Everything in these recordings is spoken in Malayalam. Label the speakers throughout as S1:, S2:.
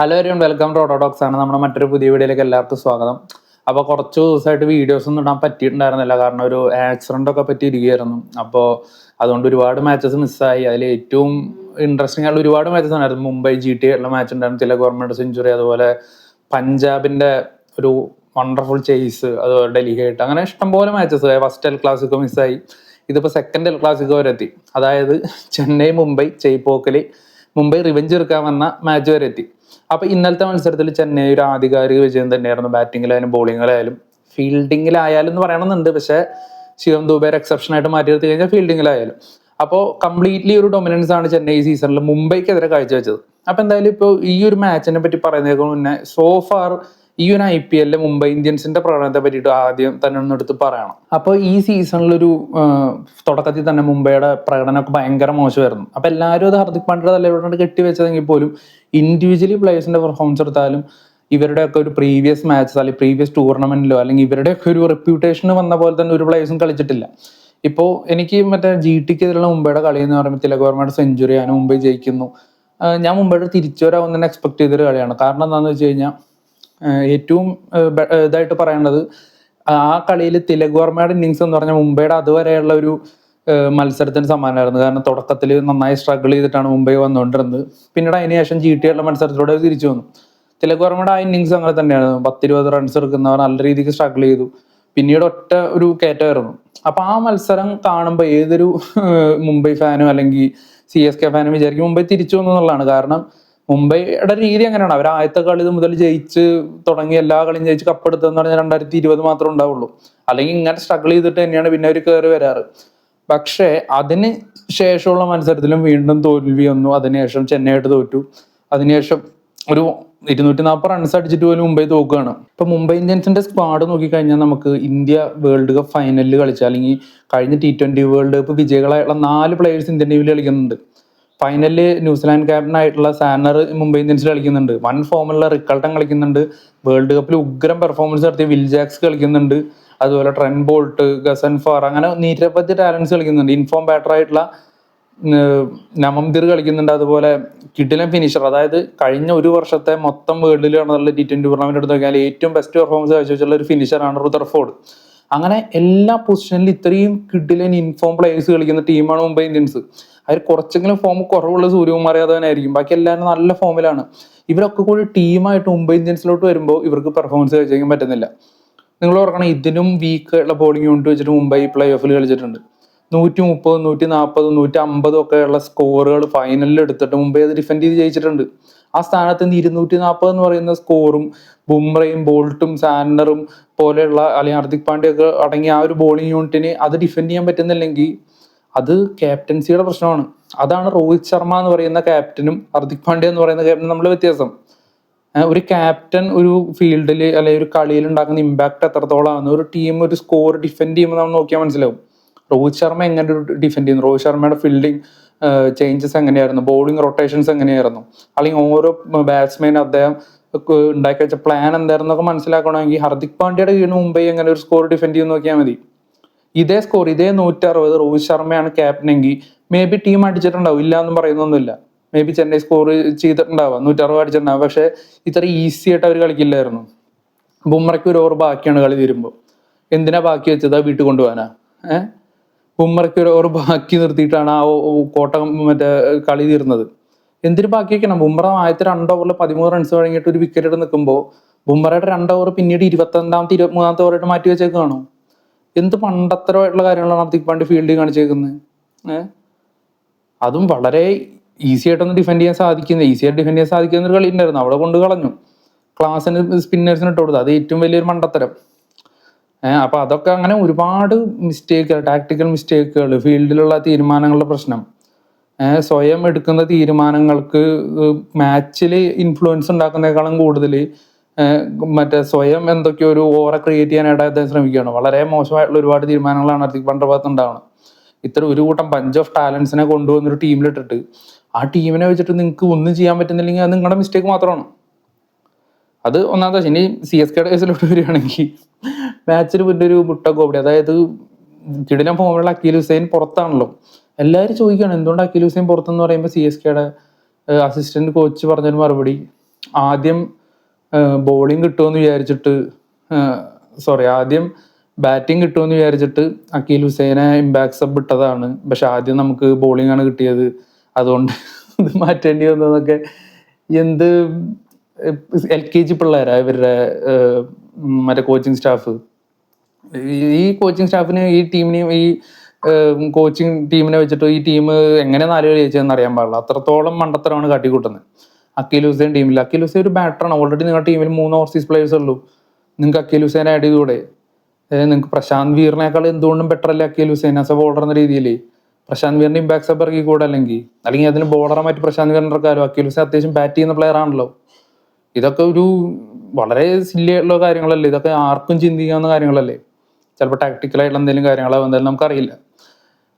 S1: ഹലോ എവരിവൺ, വെൽക്കം ടു ഓട്ടോടോക്സ് ആണ്. നമ്മുടെ മറ്റൊരു പുതിയ വീഡിയോയിലേക്ക് എല്ലാവർക്കും സ്വാഗതം. അപ്പോൾ കുറച്ച് ദിവസമായിട്ട് വീഡിയോസ് ഒന്നും ഇടാൻ പറ്റിയിട്ടുണ്ടായിരുന്നില്ല, കാരണം ഒരു ആക്സിഡൻ്റ് ഒക്കെ പറ്റിയിരിക്കുകയായിരുന്നു. അപ്പോൾ അതുകൊണ്ട് ഒരുപാട് മാച്ചസ് മിസ്സായി. അതിൽ ഏറ്റവും ഇൻട്രസ്റ്റിംഗ് ആയിട്ടുള്ള ഒരുപാട് മാച്ചസ് ഉണ്ടായിരുന്നു. മുംബൈ GTA ഉള്ള മാച്ച് ഉണ്ടായിരുന്നു, തിലക് വർമ്മയുടെ സെഞ്ചുറി, അതുപോലെ പഞ്ചാബിൻ്റെ ഒരു വണ്ടർഫുൾ ചേസ്, അതുപോലെ ഡൽഹി ആയിട്ട്, അങ്ങനെ ഇഷ്ടംപോലെ മാച്ചസ്. ഫസ്റ്റ് എൽ ക്ലാസിക്കോ മിസ്സായി, ഇതിപ്പോൾ സെക്കൻഡ് എൽ ക്ലാസിക്കോ വരെ എത്തി. അതായത് ചെന്നൈ മുംബൈ ചെയ്പോക്കൽ മുംബൈ റിവെഞ്ച് എടുക്കാൻ വന്ന മാച്ച് വരെ എത്തി. അപ്പൊ ഇന്നലത്തെ മത്സരത്തിൽ ചെന്നൈ ഒരു ആധികാരിക വിജയം തന്നെയായിരുന്നു. ബാറ്റിങ്ങിലായാലും ബോളിങ്ങിലായാലും ഫീൽഡിങ്ങിലായാലും എന്ന് പറയണമെന്നുണ്ട്, പക്ഷെ ശിവം ദുബൈ എക്സെപ്ഷൻ ആയിട്ട് മാറ്റി നിർത്തി കഴിഞ്ഞാൽ ഫീൽഡിങ്ങിലായാലും അപ്പോൾ കംപ്ലീറ്റ്ലി ഒരു ഡൊമിനൻസ് ആണ് ചെന്നൈ ഈ സീസണിൽ മുംബൈക്കെതിരെ കാഴ്ചവെച്ചത്. അപ്പൊ എന്തായാലും ഇപ്പോൾ ഈ ഒരു മാച്ചിനെ പറ്റി പറയുന്നതിന് മുന്നേ സോഫാർ ഈ ഒരു IPL മുംബൈ ഇന്ത്യൻസിന്റെ പ്രകടനത്തെ പറ്റിയിട്ട് ആദ്യം തന്നെ ഒന്ന് എടുത്ത് പറയണം. അപ്പോൾ ഈ സീസണിലൊരു തുടക്കത്തിൽ തന്നെ മുംബൈയുടെ പ്രകടനമൊക്കെ ഭയങ്കര മോശമായിരുന്നു. അപ്പൊ എല്ലാവരും അത് ഹാർദിക് പാണ്ഡ്യയുടെ തലയോട് കെട്ടിവെച്ചതെങ്കിൽ പോലും ഇൻഡിവിജ്വലി പ്ലേയേഴ്സിന്റെ പെർഫോമൻസ് എടുത്താലും ഇവരുടെയൊക്കെ ഒരു പ്രീവിയസ് മാച്ചസ് അല്ലെങ്കിൽ പ്രീവിയസ് ടൂർണമെന്റിലോ അല്ലെങ്കിൽ ഇവരുടെയൊക്കെ ഒരു റെപ്യൂട്ടേഷന് വന്ന പോലെ തന്നെ ഒരു പ്ലേയേഴ്സും കളിച്ചിട്ടില്ല. ഇപ്പോൾ എനിക്ക് മറ്റേ GTക്കെതിരെയുള്ള മുംബൈയുടെ കളി എന്ന് പറയുമ്പോൾ തിലക് വർമ്മയുടെ സെഞ്ചുറിയാണ്, മുംബൈ ജയിക്കുന്നു. ഞാൻ മുംബൈയുടെ തിരിച്ചു വരാമെന്ന് തന്നെ എക്സ്പെക്ട് ചെയ്തൊരു കളിയാണ്. കാരണം എന്താണെന്ന് വെച്ച് കഴിഞ്ഞാൽ ഏറ്റവും ഇതായിട്ട് പറയേണ്ടത് ആ കളിയിൽ തിലക് വർമ്മയുടെ ഇന്നിങ്സ് എന്ന് പറഞ്ഞാൽ മുംബൈയുടെ അതുവരെയുള്ള ഒരു മത്സരത്തിന് സമാനമായിരുന്നു. കാരണം തുടക്കത്തിൽ നന്നായി സ്ട്രഗിൾ ചെയ്തിട്ടാണ് മുംബൈ വന്നുകൊണ്ടിരുന്നത്. പിന്നീട് അതിന് ശേഷം GTA മത്സരത്തിലൂടെ തിരിച്ചു വന്നു. തിലക് വർമ്മയുടെ ആ ഇന്നിങ്സ് അങ്ങനെ തന്നെയാണ്. 10-20 റൺസ് എടുക്കുന്നവർ നല്ല രീതിക്ക് സ്ട്രഗിൾ ചെയ്തു. പിന്നീട് ഒറ്റ ഒരു കയറ്റമായിരുന്നു. അപ്പൊ ആ മത്സരം കാണുമ്പോൾ ഏതൊരു മുംബൈ ഫാനും അല്ലെങ്കിൽ CSK ഫാനും വിചാരിക്കും മുംബൈ തിരിച്ചു വന്നു എന്നുള്ളതാണ്. കാരണം മുംബൈയുടെ രീതി അങ്ങനെയാണ്. അവർ ആദ്യത്തെ കളി മുതൽ ജയിച്ച് തുടങ്ങി എല്ലാ കളിയും ജയിച്ച് കപ്പെടുത്തതെന്ന് പറഞ്ഞാൽ 2020 മാത്രമേ ഉണ്ടാവുള്ളൂ. അല്ലെങ്കിൽ ഇങ്ങനെ സ്ട്രഗിൾ ചെയ്തിട്ട് തന്നെയാണ് പിന്നെ അവർ കയറി വരാറ്. പക്ഷേ അതിന് ശേഷമുള്ള മത്സരത്തിലും വീണ്ടും തോൽവി വന്നു. അതിനുശേഷം ചെന്നൈയായിട്ട് തോറ്റു. അതിനുശേഷം ഒരു 240 റൺസ് അടിച്ചിട്ട് പോലും മുംബൈ തോക്കുകയാണ്. ഇപ്പൊ മുംബൈ ഇന്ത്യൻസിന്റെ സ്ക്വാഡ് നോക്കിക്കഴിഞ്ഞാൽ നമുക്ക് ഇന്ത്യ വേൾഡ് കപ്പ് ഫൈനലിൽ കളിച്ച അല്ലെങ്കിൽ കഴിഞ്ഞ T20 വേൾഡ് കപ്പ് വിജയികളായിട്ടുള്ള 4 പ്ലേയേഴ്സ് ഇന്ത്യൻ ടീമിൽ കളിക്കുന്നുണ്ട്. ഫൈനലില് ന്യൂസിലാൻഡ് ക്യാപ്റ്റൻ ആയിട്ടുള്ള സാനർ മുംബൈ ഇന്ത്യൻസിൽ കളിക്കുന്നുണ്ട്. വൺ ഫോമിലുള്ള റിക്കൾട്ടൺ കളിക്കുന്നുണ്ട്. വേൾഡ് കപ്പിൽ ഉഗ്രം പെർഫോമൻസ് നടത്തിയ വിൽ ജാക്സ് കളിക്കുന്നുണ്ട്. അതുപോലെ ട്രെൻ ബോൾട്ട്, ഗസൻഫാർ, അങ്ങനെ നിരവധി ടാലൻസ് കളിക്കുന്നുണ്ട്. ഇൻഫോം ബാറ്റർ ആയിട്ടുള്ള നമംദിർ കളിക്കുന്നുണ്ട്. അതുപോലെ കിഡിലൻ ഫിനിഷർ, അതായത് കഴിഞ്ഞ ഒരു വർഷത്തെ മൊത്തം വേൾഡിൽ നടന്നുള്ള T20 ടൂർണമെന്റ് എടുത്ത് നോക്കിയാൽ ഏറ്റവും ബെസ്റ്റ് പെർഫോമൻസ് കാഴ്ചവെച്ചുള്ള ഒരു ഫിനിഷറാണ് റുദർഫോർഡ്. അങ്ങനെ എല്ലാ പൊസിഷനിലും ഇത്രയും കിഡിലൻ ഇൻഫോം പ്ലേയേഴ്സ് കളിക്കുന്ന ടീമാണ് മുംബൈ ഇന്ത്യൻസ്. അതിൽ കുറച്ചെങ്കിലും ഫോം കുറവുള്ള സൂര്യകുമാർ യാദവനായിരിക്കും, ബാക്കി എല്ലാവരും നല്ല ഫോമിലാണ്. ഇവരൊക്കെ കൂടി ടീമായിട്ട് മുംബൈ ഇന്ത്യൻസിലോട്ട് വരുമ്പോൾ ഇവർക്ക് പെർഫോമൻസ് കാഴ്ചവെക്കാൻ പറ്റുന്നില്ല. നിങ്ങൾ ഓർക്കണം, ഇതിനും വീക്ക് ഉള്ള ബോളിംഗ് യൂണിറ്റ് വെച്ചിട്ട് മുംബൈ പ്ലേ ഓഫിൽ കളിച്ചിട്ടുണ്ട്. 130, 140, 150 ഒക്കെയുള്ള സ്കോറുകൾ ഫൈനലിൽ എടുത്തിട്ട് മുംബൈ അത് ഡിഫെൻഡ് ചെയ്ത് ജയിച്ചിട്ടുണ്ട്. ആ സ്ഥാനത്ത് നിന്ന് 240 എന്ന് പറയുന്ന സ്കോറും ബുംറയും ബോൾട്ടും സാന്നറും പോലെയുള്ള അല്ലെങ്കിൽ ഹാർദിക് പാണ്ഡ്യയൊക്കെ അടങ്ങിയ ആ ഒരു ബോളിംഗ് യൂണിറ്റിന് അത് ഡിഫെൻഡ് ചെയ്യാൻ പറ്റുന്നില്ലെങ്കിൽ അത് ക്യാപ്റ്റൻസിയുടെ പ്രശ്നമാണ്. അതാണ് രോഹിത് ശർമ്മ എന്ന് പറയുന്ന ക്യാപ്റ്റനും ഹാർദിക് പാണ്ഡ്യ എന്ന് പറയുന്ന ക്യാപ്റ്റനും തമ്മിലുള്ള വ്യത്യാസം. ഒരു ക്യാപ്റ്റൻ ഒരു ഫീൽഡിൽ അല്ലെങ്കിൽ ഒരു കളിയിൽ ഉണ്ടാക്കുന്ന ഇമ്പാക്ട് എത്രത്തോളമാണ്, ഒരു ടീം ഒരു സ്കോർ ഡിഫെൻഡ് ചെയ്യുമ്പോൾ നമ്മൾ നോക്കിയാൽ മനസ്സിലാവും. രോഹിത് ശർമ്മ എങ്ങനെ ഒരു ഡിഫെൻഡ് ചെയ്യുന്നു, രോഹിത് ശർമ്മയുടെ ഫീൽഡിങ് ചേഞ്ചസ് എങ്ങനെയായിരുന്നു, ബോളിംഗ് റൊട്ടേഷൻസ് എങ്ങനെയായിരുന്നു, അല്ലെങ്കിൽ ഓരോ ബാറ്റ്സ്മാൻ അദ്ദേഹം ഉണ്ടാക്കി വെച്ച പ്ലാൻ എന്തായിരുന്നൊക്കെ മനസ്സിലാക്കണമെങ്കിൽ ഹാർദിക് പാണ്ഡ്യയുടെ കീഴിൽ മുംബൈ എങ്ങനെ ഒരു സ്കോർ ഡിഫെൻഡ് ചെയ്യുന്ന നോക്കിയാൽ മതി. ഇതേ സ്കോർ, ഇതേ 160 രോഹിത് ശർമ്മയാണ് ക്യാപ്റ്റനെങ്കിൽ മേ ബി ടീം അടിച്ചിട്ടുണ്ടാവും, ഇല്ല എന്നും പറയുന്നൊന്നുമില്ല. മേ ബി ചെന്നൈ സ്കോർ ചെയ്തിട്ടുണ്ടാവാം, 160 അടിച്ചിട്ടുണ്ടാവും. പക്ഷെ ഇത്ര ഈസി ആയിട്ട് അവർ കളിക്കില്ലായിരുന്നു. ബുംറയ്ക്ക് ഒരു ഓവർ ബാക്കിയാണ് കളി തീരുമ്പോൾ. എന്തിനാ ബാക്കി വെച്ചത്? വീട്ടിൽ കൊണ്ടുപോകാനാ? ബുംറയ്ക്ക് ഒരു ഓവർ ബാക്കി നിർത്തിയിട്ടാണ് ആ കോട്ടം മറ്റേ കളി തീർന്നത്. എന്തിനു ബാക്കി വെക്കണം? ബുംറ ആദ്യത്തെ 2 ഓവറിൽ 13 റൺസ് വഴങ്ങിയിട്ട് ഒരു വിക്കറ്റ് എടുത്ത് നിൽക്കുമ്പോൾ ബുംറയുടെ 2 ഓവർ പിന്നീട് 25ാമത്തെ 23ാമത്തെ ഓവറായിട്ട് മാറ്റി വെച്ചേക്കാണോ? എന്ത് പണ്ടത്തരമായിട്ടുള്ള കാര്യങ്ങളാണ് ഹാർദിക് പാണ്ഡ്യ ഫീൽഡിൽ കാണിച്ചേക്കുന്നത്. അതും വളരെ ഈസി ആയിട്ടൊന്നും ഡിഫെൻഡ് ചെയ്യാൻ സാധിക്കുന്ന, ഈസിയായിട്ട് ഡിഫെൻഡ് ചെയ്യാൻ സാധിക്കുന്ന ഒരു കളി ഉണ്ടായിരുന്നു, അവിടെ കൊണ്ട് കളഞ്ഞു. ക്ലാസ്സിന് സ്പിന്നേഴ്സിന് ഇട്ട് കൊടുത്തു. അത് ഏറ്റവും വലിയൊരു മണ്ടത്തരം. അപ്പൊ അതൊക്കെ അങ്ങനെ ഒരുപാട് മിസ്റ്റേക്കുകൾ, ടാക്ടിക്കൽ മിസ്റ്റേക്കുകൾ, ഫീൽഡിലുള്ള തീരുമാനങ്ങളുടെ പ്രശ്നം, സ്വയം എടുക്കുന്ന തീരുമാനങ്ങൾക്ക് മാച്ചിൽ ഇൻഫ്ലുവൻസ് ഉണ്ടാക്കുന്നതിനേക്കാളും കൂടുതൽ മറ്റേ സ്വയം എന്തൊക്കെയോ ഒരു ഓവർ ക്രിയേറ്റ് ചെയ്യാനായിട്ട് അദ്ദേഹം ശ്രമിക്കുകയാണ്. വളരെ മോശമായിട്ടുള്ള ഒരുപാട് തീരുമാനങ്ങളാണ് ഹാർദിക് പാണ്ഡ്യ ഭാഗത്ത് ഉണ്ടാവുന്നത്. ഇത്ര ഒരു കൂട്ടം ബഞ്ച് ഓഫ് ടാലൻസിനെ കൊണ്ടുവന്നൊരു ടീമിലിട്ടിട്ട് ആ ടീമിനെ വെച്ചിട്ട് നിങ്ങൾക്ക് ഒന്നും ചെയ്യാൻ പറ്റുന്നില്ലെങ്കിൽ അത് നിങ്ങളുടെ മിസ്റ്റേക്ക് മാത്രമാണ്. അത് ഒന്നാമത്തെ. ഇനി CSKയുടെ കേസിലോട്ട് വരികയാണെങ്കിൽ മാച്ചിൽ പിന്നെ ഒരു മുട്ടക്കോപ്പടി, അതായത് കിടിലൻ ഫോമിലുള്ള അക്കീൽ ഹുസൈൻ പുറത്താണല്ലോ. എല്ലാവരും ചോദിക്കുകയാണ് എന്തുകൊണ്ട് അക്കീൽ ഹുസൈൻ പുറത്തെന്ന് പറയുമ്പോൾ CSKയുടെ അസിസ്റ്റന്റ് കോച്ച് പറഞ്ഞൊരു മറുപടി, ആദ്യം ബോളിങ് കിട്ടുമെന്ന് വിചാരിച്ചിട്ട് ആദ്യം ബാറ്റിംഗ് കിട്ടുമെന്ന് വിചാരിച്ചിട്ട് അക്കീൽ ഹുസൈനെ ഇമ്പാക്ട് സബ് ഇട്ടതാണ്. പക്ഷെ ആദ്യം നമുക്ക് ബോളിംഗ് ആണ് കിട്ടിയത്, അതുകൊണ്ട് ഇത് മാറ്റേണ്ടി വന്നതൊക്കെ എന്ത് LKG പിള്ളേരാ ഇവരുടെ മറ്റേ കോച്ചിങ് സ്റ്റാഫ്. ഈ കോച്ചിങ് സ്റ്റാഫിന് ഈ ടീമിനെയും ഈ കോച്ചിങ് ടീമിനെ വെച്ചിട്ട് ഈ ടീം എങ്ങനെ 4 കളി ജയിച്ചതെന്ന് അറിയാൻ പാടില്ല. അത്രത്തോളം മണ്ടത്തരമാണ് കാട്ടിക്കൂട്ടുന്നത് അക്കീൽ ഹുസൈൻ ടീമിൽ. അക്കീൽ ഹുസൈൻ ഒരു ബാറ്ററാണ്. ഓൾറെഡി നിങ്ങളുടെ ടീമിൽ 3 ഓവർസീസ് പ്ലേയേഴ്സ് ഉള്ളൂ. നിങ്ങൾക്ക് അക്കീൽ ഹുസൈൻ ആഡ് ചെയ്തുകൂടെ? നിങ്ങൾക്ക് പ്രശാന്ത് വീറിനേക്കാൾ എന്തുകൊണ്ടും ബെറ്റർ അല്ലേ Akeel Hussain as A bowler എന്ന രീതിയിൽ? പ്രശാന്ത് വീറിന്റെ ഇമ്പാക്ട് സബ് ഇറക്കി കൂടെ അല്ലെങ്കിൽ അതിന് ബോളറെ മാറ്റി പ്രശാന്ത് വീറിന്റെ ഇറക്കാലോ. അക്കീൽ ഹുസൈൻ അത്യാവശ്യം ബാറ്റ് ചെയ്യുന്ന പ്ലെയർ ആണല്ലോ. ഇതൊക്കെ ഒരു വളരെ സില്ലി ആയിട്ടുള്ള കാര്യങ്ങളല്ലേ, ഇതൊക്കെ ആർക്കും ചിന്തിക്കാവുന്ന കാര്യങ്ങളല്ലേ. ചിലപ്പോൾ ടാക്ടിക്കലായിട്ടുള്ള എന്തെങ്കിലും കാര്യങ്ങളാവും, എന്തായാലും നമുക്കറിയില്ല.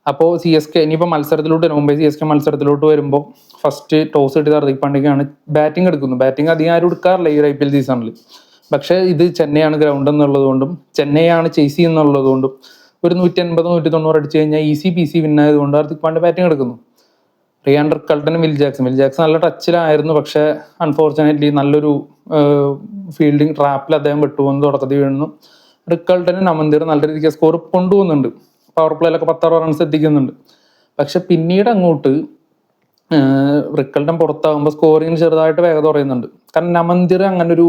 S1: അപ്പോൾ CSK ഇനിയിപ്പോൾ മത്സരത്തിലോട്ട് മുംബൈ CSK മത്സരത്തിലോട്ട് വരുമ്പോൾ ഫസ്റ്റ് ടോസ് കിട്ടിയത് ഹർദിക് പാണ്ഡ്യക്കാണ് ബാറ്റിംഗ് എടുക്കുന്നത്. ബാറ്റിംഗ് അധികം ആരും എടുക്കാറില്ല ഈ IPL സീസണിൽ. പക്ഷേ ഇത് ചെന്നൈയാണ് ഗ്രൗണ്ട് എന്നുള്ളതുകൊണ്ടും ചെന്നൈയാണ് ചേസ് ചെയ്യുന്നുള്ളതുകൊണ്ടും ഒരു 180-190 അടിച്ചു കഴിഞ്ഞാൽ ഈസി PC വിന്നായതുകൊണ്ട് ഹർദിക് പാണ്ഡ്യ ബാറ്റിംഗ് എടുക്കുന്നു. റിയാൻ റിക്കൾട്ടനും വിൽ ജാക്സൺ നല്ല ടച്ചിലായിരുന്നു. പക്ഷേ അൺഫോർച്ചുനേറ്റ്ലി നല്ലൊരു ഫീൽഡിംഗ് ട്രാപ്പിൽ അദ്ദേഹം വിട്ടുപോകുന്നു, തുടക്കത്തിൽ വീഴുന്നു. റിക്കൾട്ടനും നമന്തിർ നല്ല രീതിക്ക് സ്കോർ കൊണ്ടുപോകുന്നുണ്ട്, പവർ പ്ലേയിലൊക്കെ 10-60 റൺസ് എത്തിക്കുന്നുണ്ട്. പക്ഷെ പിന്നീട് അങ്ങോട്ട് റിക്കൾട്ടൻ പുറത്താകുമ്പോൾ സ്കോറിങ്ങിന് ചെറുതായിട്ട് വേഗത കുറയുന്നുണ്ട്. കാരണം നമന്തിർ അങ്ങനെ ഒരു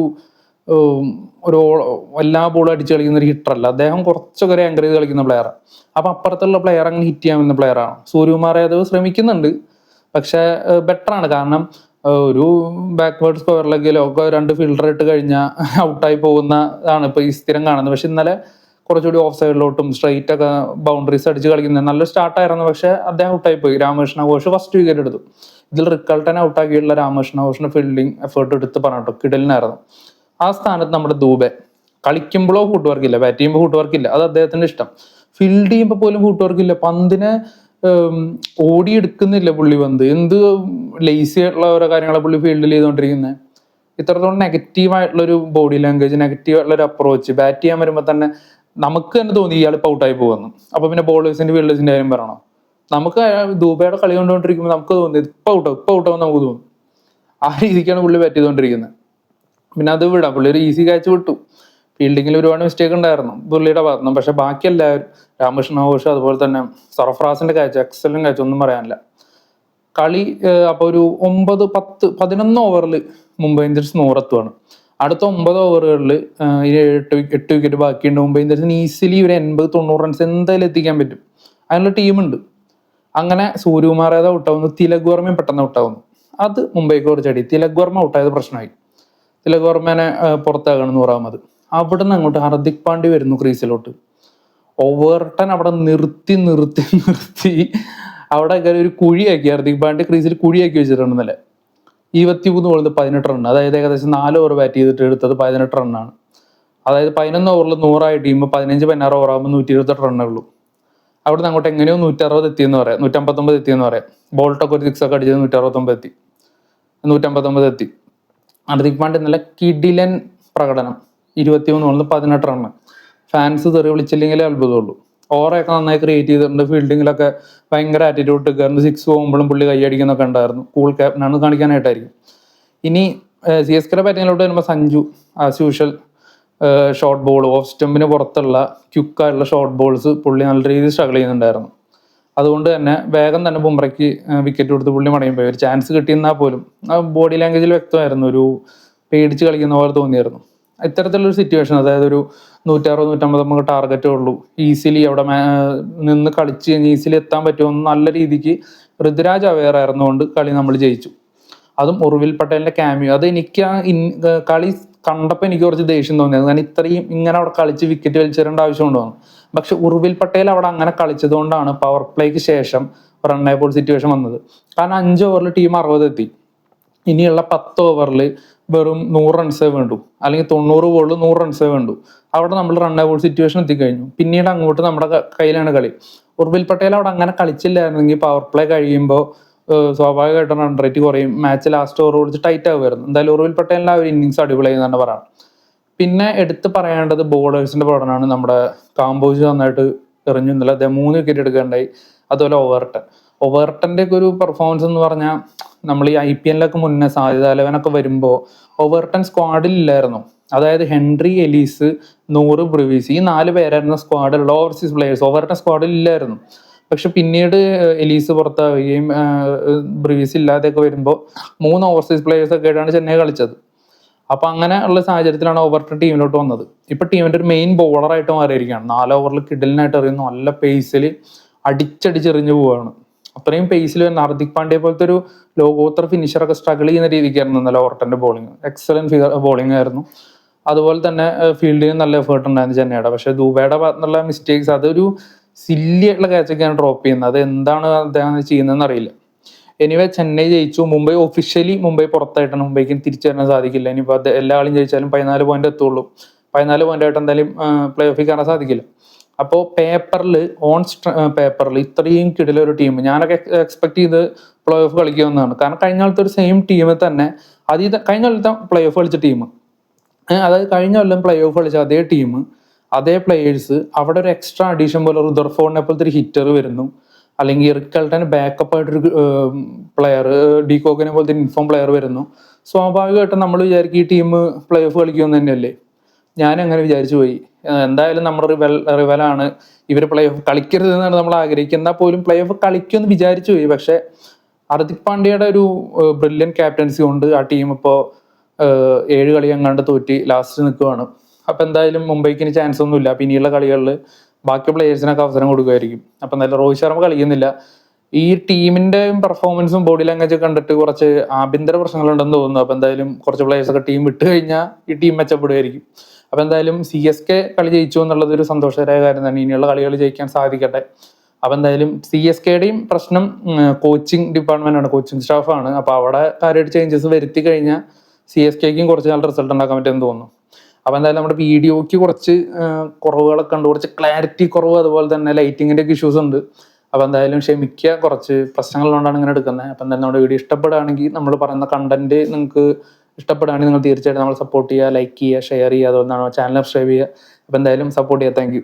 S1: എല്ലാ ബോളും അടിച്ച് കളിക്കുന്ന ഒരു ഹിറ്ററല്ല. അദ്ദേഹം കുറച്ചൊക്കെ ഒരു ആങ്കർ ചെയ്ത് കളിക്കുന്ന പ്ലെയറാണ്. അപ്പം അപ്പുറത്തുള്ള പ്ലെയർ അങ്ങനെ ഹിറ്റ് ചെയ്യാൻ പറ്റുന്ന പ്ലെയറാണ്. സൂര്യകുമാർ യാദവ് ശ്രമിക്കുന്നുണ്ട്, പക്ഷെ ബെറ്ററാണ്. കാരണം ഒരു ബാക്ക്വേർഡ് സ്ക്വയറിലേക്കോ ഒക്കെ 2 ഫീൽഡർ ഇട്ട് കഴിഞ്ഞാൽ ഔട്ടായി പോകുന്നതാണ് ഇപ്പോൾ ഈ സ്ഥിരം കാണുന്നത്. പക്ഷെ ഇന്നലെ കുറച്ചുകൂടി ഓഫ് സൈഡിലോട്ടും സ്ട്രൈറ്റ് ഒക്കെ ബൗണ്ടറീസ് അടിച്ച് കളിക്കുന്നത് നല്ലൊരു സ്റ്റാർട്ടായിരുന്നു. പക്ഷെ അദ്ദേഹം ഔട്ടായി പോയി. രാമകൃഷ്ണ ഘോഷ് ഫസ്റ്റ് വിക്കറ്റ് എടുത്തു. ഇതിൽ റിക്കൾട്ടനെ ഔട്ടാക്കിയിട്ടുള്ള രാമകൃഷ്ണ ഘോഷിന്റെ ഫീൽഡിങ് എഫേർട്ട് എടുത്ത് പറഞ്ഞിട്ടോ കിടലിനായിരുന്നു. ആ സ്ഥാനത്ത് നമ്മുടെ ദൂബെ കളിക്കുമ്പോഴോ ഫുട് വർക്കില്ല, ബാറ്റ് ചെയ്യുമ്പോൾ ഫുട് വർക്കില്ല, അത് അദ്ദേഹത്തിന്റെ ഇഷ്ടം. ഫീൽഡ് ചെയ്യുമ്പോൾ പോലും ഫുട് വർക്കില്ല, പന്തിനെ ഓടിയെടുക്കുന്നില്ല പുള്ളി. പന്ത് എന്ത് ലേസി ആയിട്ടുള്ള ഓരോ കാര്യങ്ങളെ പുള്ളി ഫീൽഡിൽ ചെയ്തുകൊണ്ടിരിക്കുന്നത്. ഇത്രത്തോളം നെഗറ്റീവായിട്ടുള്ളൊരു ബോഡി ലാംഗ്വേജ്, നെഗറ്റീവായിട്ടുള്ളൊരു അപ്രോച്ച്. ബാറ്റ് ചെയ്യാൻ വരുമ്പോൾ തന്നെ നമുക്ക് തന്നെ തോന്നി ഇയാൾ ഇപ്പോൾ ഔട്ടായി പോകുന്നു. അപ്പോൾ പിന്നെ ബോളേഴ്സിന്റെ ഫീൽഡേഴ്സിന്റെ കാര്യം പറയണോ? നമുക്ക് ദൂബയുടെ കളി കണ്ടുകൊണ്ടിരിക്കുമ്പോൾ നമുക്ക് തോന്നി ഇപ്പൊ ഔട്ടാവും നമുക്ക് തോന്നും. ആ രീതിക്കാണ് പുള്ളി ബാറ്റ് ചെയ്തുകൊണ്ടിരിക്കുന്നത്. പിന്നെ അത് വിടാം, പുള്ളി ഒരു ഈസി ക്യാച്ച് വിട്ടു. ഫീൽഡിങ്ങിൽ ഒരുപാട് മിസ്റ്റേക്ക് ഉണ്ടായിരുന്നു പുള്ളിയുടെ ഭാഗത്തുനിന്ന്. പക്ഷെ ബാക്കി എല്ലാവരും രാമകൃഷ്ണ ഘോഷ് അതുപോലെ തന്നെ സർഫറാസിന്റെ ക്യാച്ച് എക്സലന്റ് ക്യാച്ച്, ഒന്നും പറയാനില്ല. കളി അപ്പോൾ ഒരു 9-10-11 ഓവറിൽ മുംബൈ ഇന്ത്യൻസ് 100 എത്തുവാണ്. അടുത്ത 9 ഓവറുകളിൽ 8 വിക്കറ്റ് ബാക്കിയുണ്ട്. മുംബൈ ഇന്ത്യൻസിന് ഈസിലി ഒരു 80-90 റൺസ് എന്തായാലും എത്തിക്കാൻ പറ്റും, അതിനുള്ള ടീമുണ്ട്. അങ്ങനെ സൂര്യകുമാർ യാദവ് ഔട്ടാവുന്നു, തിലക് വർമ്മയും പെട്ടെന്ന് ഔട്ടാവുന്നു. അത് മുംബൈക്ക് കുറച്ചടി. തിലക് വർമ്മ ഔട്ടായത് പ്രശ്നമായി. തിലക് വർമ്മനെ പുറത്താകണം 100ാമത്. അവിടെ നിന്ന് അങ്ങോട്ട് ഹർദിക് പാണ്ഡ്യ വരുന്നു ക്രീസിലോട്ട്. ഓവർട്ടൺ അവിടെ നിർത്തി അവിടെ ഒരു കുഴിയാക്കി. ഹർദിക് പാണ്ഡ്യ ക്രീസിൽ കുഴിയാക്കി വെച്ചിട്ടുണ്ടെന്നല്ലേ. 23 ബോളിൽ 18 റൺ, അതായത് ഏകദേശം 4 ഓവർ ബാറ്റ് ചെയ്തിട്ട് എടുത്തത് 18 റണ്ണാണ്. അതായത് 11 ഓവറിൽ 100 ടീം 15-16 ഓവർ ആകുമ്പോൾ 128 റണ്ണേ ഉള്ളൂ. അവിടെ നിന്ന് അങ്ങോട്ട് എങ്ങനെയോ 160 എത്തിയെന്ന് പറയാം, 159 എത്തിയെന്ന് പറയാം. ബോൾട്ടൊക്കെ ഒരു 6 ഒക്കെ അടിച്ചത് 159 എത്തി. ഹർദിക് പാണ്ഡ്യ ഇന്നലെ കിടിലൻ പ്രകടനം. 23 ബോളിൽ 18 റണ്ണ്. ഫാൻസ് തെറി വിളിച്ചില്ലെങ്കിലേ അത്ഭുതമുള്ളൂ. ഓവറൊക്കെ നന്നായി ക്രിയേറ്റ് ചെയ്തിട്ടുണ്ട്. ഫീൽഡിങ്ങിലൊക്കെ ഭയങ്കര ആറ്റിറ്റ്യൂഡ്. കാരണം 6 പോകുമ്പോഴും പുള്ളി കൈയടിക്കുന്നൊക്കെ ഉണ്ടായിരുന്നു. കൂൾ ക്യാപ്റ്റനാണ് കാണിക്കാനായിട്ടായിരിക്കും. ഇനി CSK ബാറ്റിങ്ങിലോട്ട് വരുമ്പോൾ Sanju as usual short ball, off സ്റ്റമ്പിന് പുറത്തുള്ള ക്വിക്കായിട്ടുള്ള ഷോർട്ട് ബോൾസ് പുള്ളി നല്ല രീതിയിൽ സ്ട്രഗിൾ ചെയ്യുന്നുണ്ടായിരുന്നു. അതുകൊണ്ട് തന്നെ വേഗം തന്നെ ബുംറയ്ക്ക് വിക്കറ്റ് കൊടുത്ത് പുള്ളി മടങ്ങിപ്പോയി. ഒരു ചാൻസ് കിട്ടിയെന്നാൽ പോലും ബോഡി ലാംഗ്വേജിൽ വ്യക്തമായിരുന്നു, ഒരു പേടിച്ച് കളിക്കുന്ന പോലെ തോന്നിയായിരുന്നു. ഇത്തരത്തിലുള്ളൊരു സിറ്റുവേഷൻ, അതായത് ഒരു 160-150 ടാർഗറ്റേ ഉള്ളൂ, ഈസിലി അവിടെ നിന്ന് കളിച്ച് കഴിഞ്ഞ് ഈസിലി എത്താൻ പറ്റുമെന്ന് നല്ല രീതിക്ക് ഋതുരാജ് അവെയർ ആയിരുന്നുകൊണ്ട് കളി നമ്മൾ ജയിച്ചു. അതും ഉർവിൽ പട്ടേലിന്റെ ക്യാമിയോ, അത് എനിക്ക് കളി കണ്ടപ്പോൾ എനിക്ക് കുറച്ച് ദേഷ്യം തോന്നിയത്. കാരണം ഇത്രയും ഇങ്ങനെ അവിടെ കളിച്ച് വിക്കറ്റ് വലിച്ചേരേണ്ട ആവശ്യമുണ്ടോ. പക്ഷെ ഉർവിൽ പട്ടേൽ അവിടെ അങ്ങനെ കളിച്ചതുകൊണ്ടാണ് പവർ പ്ലേക്ക് ശേഷം റണ്ണേബോൾ സിറ്റുവേഷൻ വന്നത്. കാരണം 5 ഓവറിൽ ടീം 60 എത്തി. ഇനിയുള്ള 10 ഓവറിൽ വെറും 100 റൺസേ വേണ്ടു, അല്ലെങ്കിൽ 90 ബോളിൽ 100 റൺസേ വേണ്ടു. അവിടെ നമ്മൾ റണ്ണേബോൾ സിറ്റുവേഷൻ എത്തിക്കഴിഞ്ഞു. പിന്നീട് അങ്ങോട്ട് നമ്മുടെ കയ്യിലാണ് കളി. ഉർവിൽ പട്ടേൽ അവിടെ അങ്ങനെ കളിച്ചില്ലായിരുന്നെങ്കിൽ പവർ പ്ലേ കഴിയുമ്പോൾ സ്വാഭാവികമായിട്ടും റൺ റേറ്റ് കുറയും, മാച്ച് ലാസ്റ്റ് ഓവർ വിളിച്ച് ടൈറ്റ് ആകുമായിരുന്നു. എന്തായാലും ഉർവിൽ പട്ടേലിന്റെ ആ ഒരു ഇന്നിങ്സ് അടിപൊളിയായി തന്നെ പറയാം. പിന്നെ എടുത്ത് പറയേണ്ടത് ബോളേഴ്സിന്റെ പഠനമാണ്. നമ്മുടെ കാംബോജ് നന്നായിട്ട് എറിഞ്ഞു ഇന്നലെ. അദ്ദേഹം 3 വിക്കറ്റ് എടുക്കേണ്ടായി. അതുപോലെ ഓവർട്ടന്റെ ഒക്കെ ഒരു പെർഫോമൻസ് എന്ന് പറഞ്ഞാൽ നമ്മൾ ഈ IPL മുന്നേ സാധ്യത 11 വരുമ്പോൾ ഓവർട്ടൺ സ്ക്വാഡിലില്ലായിരുന്നു. അതായത് ഹെൻറി, എലീസ്, നൂറ്, ബ്രൂവിസ് ഈ 4 പേരായിരുന്നു സ്ക്വാഡിലുള്ള ഓവർസീസ് പ്ലേയേഴ്സ്. ഓവർട്ടൺ സ്ക്വാഡിൽ ഇല്ലായിരുന്നു. പക്ഷെ പിന്നീട് എലീസ് പുറത്താവുകയും ബ്രൂവിസ് ഇല്ലാതെയൊക്കെ വരുമ്പോൾ 3 ഓവർസീസ് പ്ലേയേഴ്സ് ഒക്കെ ആയിട്ടാണ് ചെന്നൈ കളിച്ചത്. അപ്പൊ അങ്ങനെ ഉള്ള സാഹചര്യത്തിലാണ് ഓവർട്ടൺ ടീമിലോട്ട് വന്നത്. ഇപ്പൊ ടീമിന്റെ ഒരു മെയിൻ ബോളറായിട്ട് മാറിയിരിക്കുകയാണ്. 4 ഓവറിൽ കിഡിലിനായിട്ട് എറിയുന്നു, നല്ല പേസിൽ അടിച്ചടിച്ചെറിഞ്ഞു പോവുകയാണ്. അത്രയും പേസിൽ വരുന്ന ഹാർദിക് പാണ്ഡ്യ പോലത്തെ ഒരു ലോകോത്തര ഫിനിഷറൊക്കെ സ്ട്രഗിൾ ചെയ്യുന്ന രീതിക്കായിരുന്നു ഇന്നലെ ഓവർട്ടന്റെ ബോളിംഗ്. എക്സലന്റ് ബോളിംഗ് ആയിരുന്നു. അതുപോലെ തന്നെ ഫീൽഡിന് നല്ല എഫേർട്ട് ഉണ്ടായിരുന്നു ചെന്നൈയുടെ. പക്ഷെ ദുബൈയുടെ ഭാഗത്തുനിന്നുള്ള മിസ്റ്റേക്സ്, അതൊരു സില്ലി ആയിട്ടുള്ള ക്യാച്ചൊക്കെയാണ് ഡ്രോപ്പ് ചെയ്യുന്നത്. അത് എന്താണ് അദ്ദേഹം ചെയ്യുന്നതെന്ന് അറിയില്ല. എനിവേ ചെന്നൈ ജയിച്ചു. മുംബൈ ഒഫീഷ്യലി പുറത്തായിട്ടാണ്. മുംബൈക്ക് തിരിച്ചു വരാൻ സാധിക്കില്ല. ഇനിയിപ്പോൾ അത് എല്ലാ ആളും ജയിച്ചാലും 14 പോയിന്റ് എത്തുള്ളൂ. 14 പോയിന്റായിട്ട് എന്തായാലും പ്ലേ ഓഫിൽ കയറാൻ സാധിക്കില്ല. അപ്പോൾ പേപ്പറിൽ ഇത്രയും കിടിലൊരു ടീം ഞാനൊക്കെ എക്സ്പെക്ട് ചെയ്ത് പ്ലേ ഓഫ് കളിക്കുമെന്നാണ്. കാരണം കഴിഞ്ഞ കാലത്തെ ഒരു സെയിം ടീം തന്നെ കഴിഞ്ഞ കൊല്ലത്തെ പ്ലേ ഓഫ് കളിച്ച ടീം, അതായത് കഴിഞ്ഞ കൊല്ലം പ്ലേ ഓഫ് കളിച്ച അതേ ടീം, അതേ പ്ലേയേഴ്സ്, അവിടെ ഒരു എക്സ്ട്രാ അഡീഷൻ പോലെ റുദർഫോർഡിനെ പോലത്തെ ഒരു ഹിറ്റർ വരുന്നു, അല്ലെങ്കിൽ റിക്കൾട്ടന് ബാക്കപ്പ് ആയിട്ടൊരു പ്ലെയർ, ഡീകോക്കിനെ പോലത്തെ ഇൻഫോം പ്ലെയർ വരുന്നു. സ്വാഭാവികമായിട്ടും നമ്മൾ വിചാരിക്കും ഈ ടീം പ്ലേ ഓഫ് കളിക്കുമെന്ന് തന്നെയല്ലേ. ഞാൻ അങ്ങനെ വിചാരിച്ചു പോയി. എന്തായാലും നമ്മുടെ റിവലാണ്, ഇവർ പ്ലേ ഓഫ് കളിക്കരുത് എന്നാണ് നമ്മൾ ആഗ്രഹിക്കുക. എന്നാൽ പോലും പ്ലേ ഓഫ് കളിക്കുമെന്ന് വിചാരിച്ചു പോയി. പക്ഷെ ഹാർദിക് പാണ്ഡ്യയുടെ ഒരു ബ്രില്യൻ ക്യാപ്റ്റൻസി കൊണ്ട് ആ ടീം ഇപ്പോൾ 7 കളി എങ്ങാണ്ട് തോറ്റി ലാസ്റ്റ് നിൽക്കുവാണ്. അപ്പൊ എന്തായാലും മുംബൈക്ക് ഇനി ചാൻസ് ഒന്നുമില്ല. പിന്നെയുള്ള കളികളിൽ ബാക്കി പ്ലേയേഴ്സിനൊക്കെ അവസരം കൊടുക്കുമായിരിക്കും. അപ്പൊ എന്തായാലും രോഹിത് ശർമ്മ കളിക്കുന്നില്ല. ഈ ടീമിന്റെ പെർഫോമൻസും ബോഡി ലാംഗ്വേജ് കണ്ടിട്ട് കുറച്ച് ആഭ്യന്തര പ്രശ്നങ്ങളുണ്ടെന്ന് തോന്നുന്നു. അപ്പൊ എന്തായാലും കുറച്ച് പ്ലേയേഴ്സ് ഒക്കെ ടീം വിട്ട് കഴിഞ്ഞാൽ ഈ ടീം മെച്ചപ്പെടുമായിരിക്കും. അപ്പൊ എന്തായാലും CSK കളി ജയിച്ചു എന്നുള്ളത് ഒരു സന്തോഷകരമായ കാര്യം തന്നെ. ഇനിയുള്ള കളികൾ ജയിക്കാൻ സാധിക്കട്ടെ. അപ്പൊ എന്തായാലും CSKയുടെയും പ്രശ്നം കോച്ചിങ് ഡിപ്പാർട്ട്മെന്റ് ആണ്, കോച്ചിങ് സ്റ്റാഫാണ്. അപ്പൊ അവിടെ കാര്യമായിട്ട് ചേഞ്ചസ് വരുത്തി കഴിഞ്ഞാൽ CSKക്കും കുറച്ച് നല്ല റിസൾട്ട് ഉണ്ടാക്കാൻ പറ്റുമെന്ന് തോന്നുന്നു. അപ്പൊ എന്തായാലും നമ്മുടെ വീഡിയോക്ക് കുറച്ച് കുറവുകളൊക്കെ ഉണ്ട്, കുറച്ച് ക്ലാരിറ്റി കുറവ്, അതുപോലെ തന്നെ ലൈറ്റിങ്ങിന്റെ ഒക്കെ ഇഷ്യൂസ് ഉണ്ട്. അപ്പൊ എന്തായാലും ക്ഷമിക്കുക, കുറച്ച് പ്രശ്നങ്ങളുകൊണ്ടാണ് ഇങ്ങനെ എടുക്കുന്നത്. അപ്പൊ എന്തായാലും നമ്മുടെ വീഡിയോ ഇഷ്ടപ്പെടുകയാണെങ്കിൽ, നമ്മൾ പറയുന്ന കണ്ടന്റ് നിങ്ങൾക്ക് ഇഷ്ടപ്പെടുകയാണെങ്കിൽ നിങ്ങൾ തീർച്ചയായിട്ടും നമ്മൾ സപ്പോർട്ട് ചെയ്യുക, ലൈക്ക് ചെയ്യുക, ഷെയർ ചെയ്യുക, അതുപോലെ ചാനൽ സബ്സ്ക്രൈബ് ചെയ്യുക. അപ്പൊ എന്തായാലും സപ്പോർട്ട് ചെയ്യുക. Thank you.